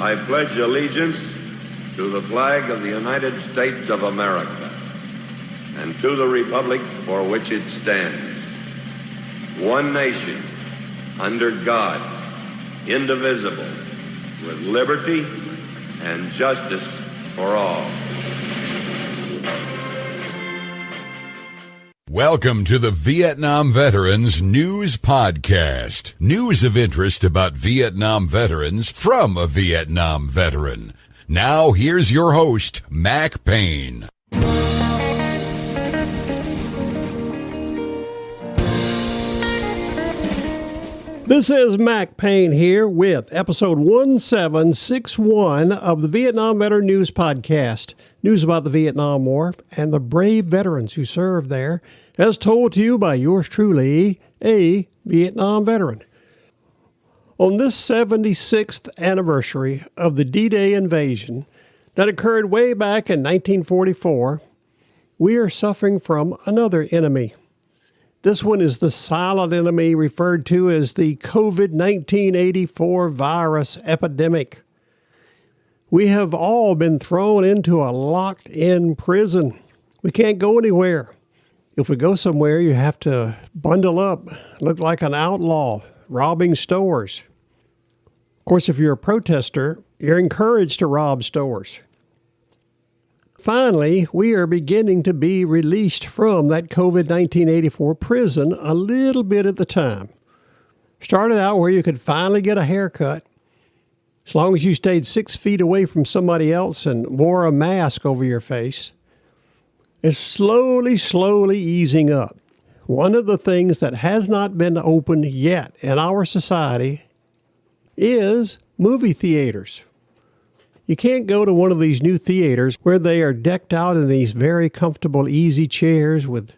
I pledge allegiance to the flag of the United States of America and to the republic for which it stands, one nation, under God, indivisible, with liberty and justice for all. Welcome to the Vietnam Veterans News Podcast. News of interest about Vietnam veterans from a Vietnam veteran. Now, here's your host, Mac Payne. This is Mac Payne here with episode 1761 of the Vietnam Veteran News Podcast. News about the Vietnam War and the brave veterans who served there, as told to you by yours truly, a Vietnam veteran. On this 76th anniversary of the D-Day invasion that occurred way back in 1944, we are suffering from another enemy. This one is the silent enemy referred to as the COVID-1984 virus epidemic. We have all been thrown into a locked-in prison. We can't go anywhere. If we go somewhere, you have to bundle up, look like an outlaw, robbing stores. Of course, if you're a protester, you're encouraged to rob stores. Finally, we are beginning to be released from that COVID-1984 prison a little bit at the time. Started out where you could finally get a haircut, as long as you stayed 6 feet away from somebody else and wore a mask over your face. It's slowly easing up. One of the things that has not been opened yet in our society is movie theaters. You can't go to one of these new theaters where they are decked out in these very comfortable, easy chairs with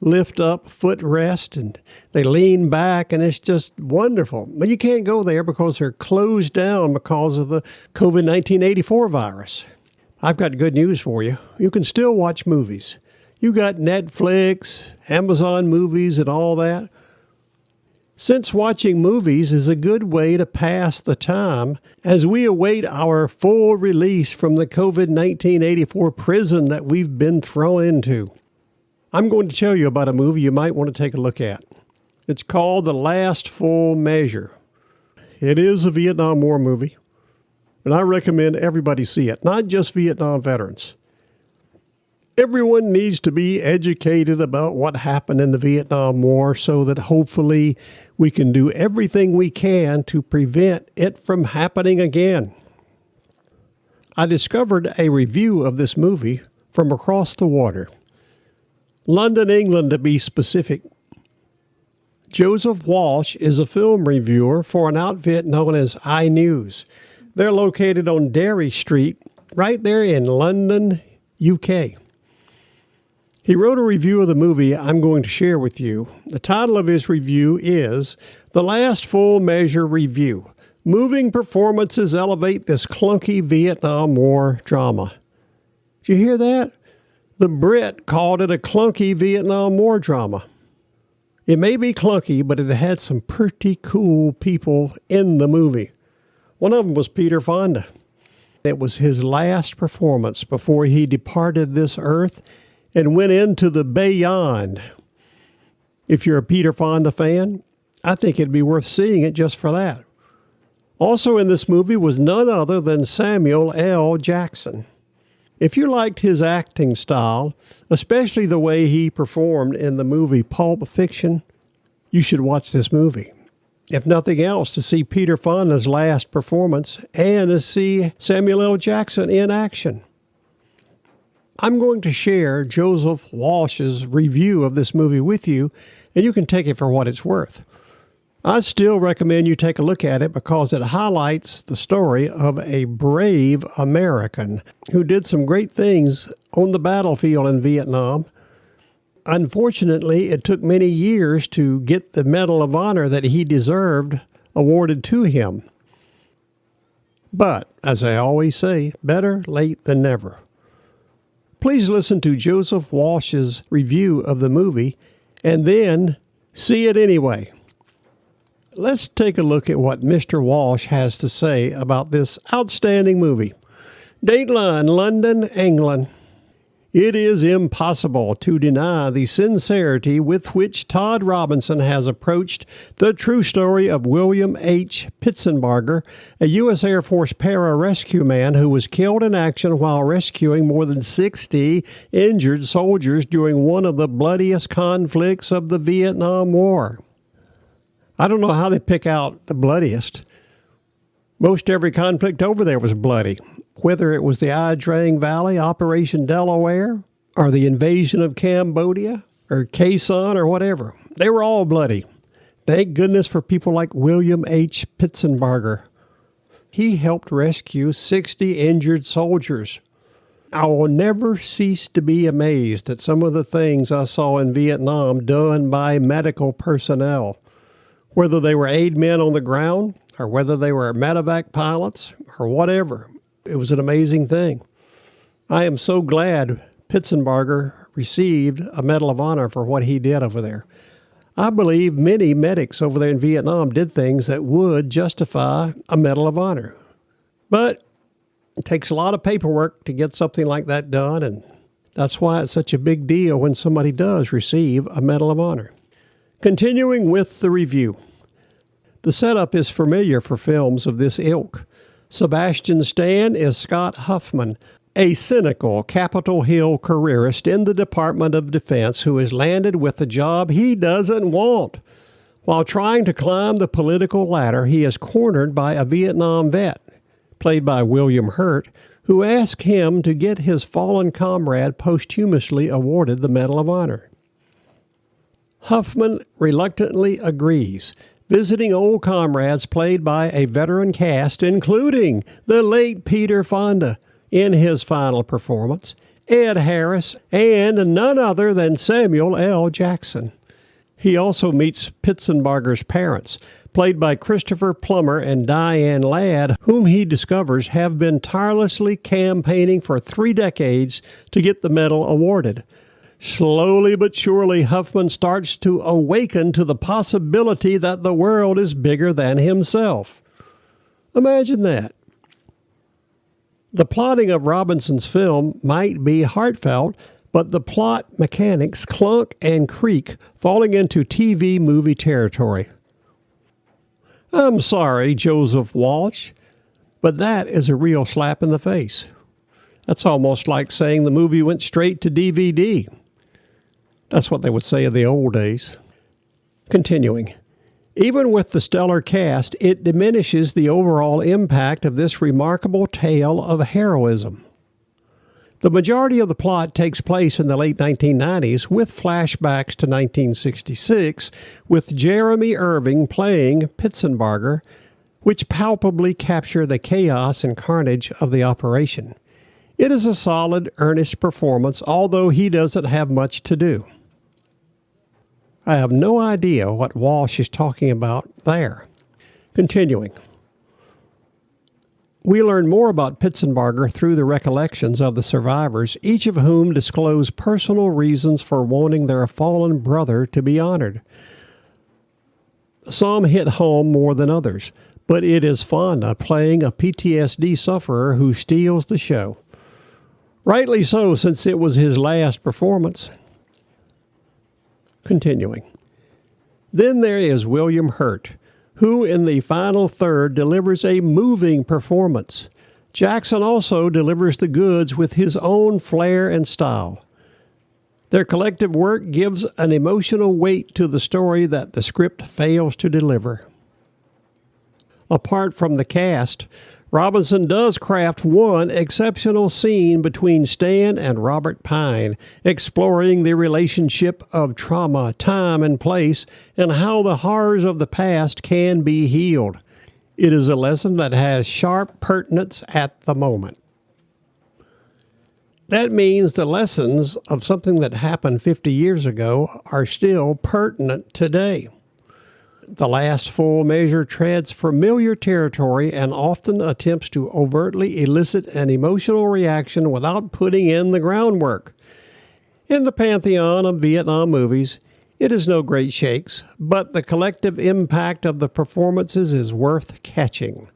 lift-up footrest, and they lean back, and it's just wonderful. But you can't go there because they're closed down because of the COVID-1984 virus. I've got good news for you. You can still watch movies. You got Netflix, Amazon movies, and all that. Since watching movies is a good way to pass the time as we await our full release from the COVID-1984 prison that we've been thrown into. I'm going to tell you about a movie you might want to take a look at. It's called The Last Full Measure. It is a Vietnam War movie, and I recommend everybody see it, not just Vietnam veterans. Everyone needs to be educated about what happened in the Vietnam War so that hopefully we can do everything we can to prevent it from happening again. I discovered a review of this movie from across the water. London, England, to be specific. Joseph Walsh is a film reviewer for an outfit known as iNews. They're located on Derry Street, right there in London, UK. He wrote a review of the movie I'm going to share with you. The title of his review is The Last Full Measure Review. Moving performances elevate this clunky Vietnam War drama. Did you hear that? The Brit called it a clunky Vietnam War drama. It may be clunky, but it had some pretty cool people in the movie. One of them was Peter Fonda. It was his last performance before he departed this earth and went into the beyond. If you're a Peter Fonda fan, I think it'd be worth seeing it just for that. Also in this movie was none other than Samuel L. Jackson. If you liked his acting style, especially the way he performed in the movie Pulp Fiction, you should watch this movie. If nothing else, to see Peter Fonda's last performance and to see Samuel L. Jackson in action. I'm going to share Joseph Walsh's review of this movie with you, and you can take it for what it's worth. I still recommend you take a look at it because it highlights the story of a brave American who did some great things on the battlefield in Vietnam. Unfortunately, it took many years to get the Medal of Honor that he deserved awarded to him. But, as I always say, better late than never. Please listen to Joseph Walsh's review of the movie and then see it anyway. let's take a look at what Mr. Walsh has to say about this outstanding movie. Dateline, London, England. It is impossible to deny the sincerity with which Todd Robinson has approached the true story of William H. Pitsenbarger, a U.S. Air Force Pararescueman who was killed in action while rescuing more than 60 injured soldiers during one of the bloodiest conflicts of the Vietnam War. I don't know how they pick out the bloodiest. Most every conflict over there was bloody. Whether it was the Ai Drang Valley, Operation Delaware, or the invasion of Cambodia, or Khe Sanh, or whatever. They were all bloody. Thank goodness for people like William H. Pitsenbarger. He helped rescue 60 injured soldiers. I will never cease to be amazed at some of the things I saw in Vietnam done by medical personnel. Whether they were aid men on the ground, or whether they were medevac pilots, or whatever. It was an amazing thing. I am so glad Pitsenbarger received a Medal of Honor for what he did over there. I believe many medics over there in Vietnam did things that would justify a Medal of Honor. But it takes a lot of paperwork to get something like that done, and that's why it's such a big deal when somebody does receive a Medal of Honor. Continuing with the review. The setup is familiar for films of this ilk. Sebastian Stan is Scott Huffman, a cynical Capitol Hill careerist in the Department of Defense who has landed with a job he doesn't want. While trying to climb the political ladder, he is cornered by a Vietnam vet, played by William Hurt, who asks him to get his fallen comrade posthumously awarded the Medal of Honor. Huffman reluctantly agrees, visiting old comrades played by a veteran cast, including the late Peter Fonda in his final performance, Ed Harris, and none other than Samuel L. Jackson. He also meets Pitsenbarger's parents, played by Christopher Plummer and Diane Ladd, whom he discovers have been tirelessly campaigning for 3 decades to get the medal awarded. Slowly but surely, Huffman starts to awaken to the possibility that the world is bigger than himself. Imagine that. The plotting of Robinson's film might be heartfelt, but the plot mechanics clunk and creak, falling into TV movie territory. I'm sorry, Joseph Walsh, but that is a real slap in the face. That's almost like saying the movie went straight to DVD. That's what they would say in the old days. Continuing. Even with the stellar cast, it diminishes the overall impact of this remarkable tale of heroism. The majority of the plot takes place in the late 1990s, with flashbacks to 1966, with Jeremy Irving playing Pitsenbarger, which palpably capture the chaos and carnage of the operation. It is a solid, earnest performance, although he doesn't have much to do. I have no idea what Walsh is talking about there. Continuing. We learn more about Pitsenbarger through the recollections of the survivors, each of whom disclose personal reasons for wanting their fallen brother to be honored. Some hit home more than others, but it is Fonda playing a PTSD sufferer who steals the show. Rightly so, since it was his last performance. Continuing. Then there is William Hurt, who in the final third delivers a moving performance. Jackson also delivers the goods with his own flair and style. Their collective work gives an emotional weight to the story that the script fails to deliver. Apart from the cast, Robinson does craft one exceptional scene between Stan and Robert Pine, exploring the relationship of trauma, time, and place, and how the horrors of the past can be healed. It is a lesson that has sharp pertinence at the moment. That means the lessons of something that happened 50 years ago are still pertinent today. The last full measure treads familiar territory and often attempts to overtly elicit an emotional reaction without putting in the groundwork. In the pantheon of Vietnam movies, It is no great shakes, but the collective impact of the performances is worth catching.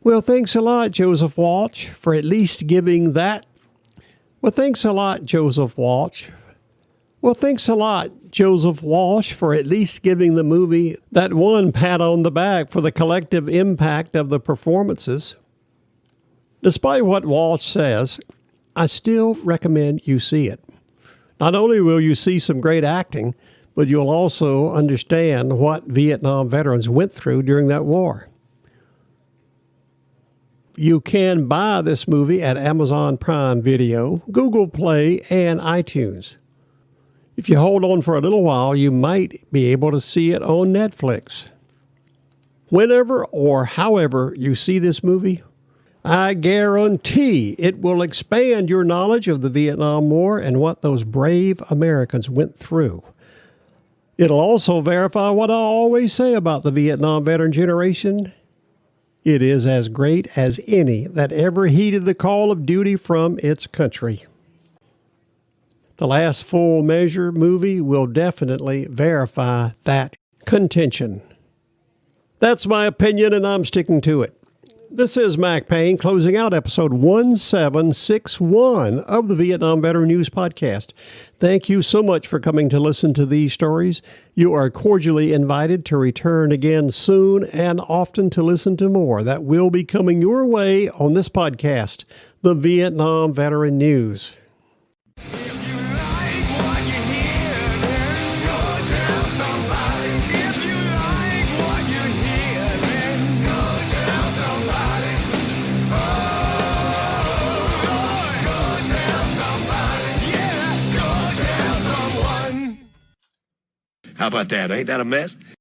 Well, thanks a lot, Joseph Walsh, for at least giving that. Well, thanks a lot, Joseph Walsh. Well, thanks a lot, Joseph Walsh, for at least giving the movie that one pat on the back for the collective impact of the performances. Despite what Walsh says, I still recommend you see it. Not only will you see some great acting, but you'll also understand what Vietnam veterans went through during that war. You can buy this movie at Amazon Prime Video, Google Play, and iTunes. If you hold on for a little while, you might be able to see it on Netflix. Whenever or however you see this movie, I guarantee it will expand your knowledge of the Vietnam War and what those brave Americans went through. It'll also verify what I always say about the Vietnam veteran generation. It is as great as any that ever heeded the call of duty from its country. The Last Full Measure movie will definitely verify that contention. That's my opinion, and I'm sticking to it. This is Mac Payne closing out episode 1761 of the Vietnam Veteran News Podcast. Thank you so much for coming to listen to these stories. You are cordially invited to return again soon and often to listen to more that will be coming your way on this podcast, the Vietnam Veteran News. How about that? Ain't that a mess?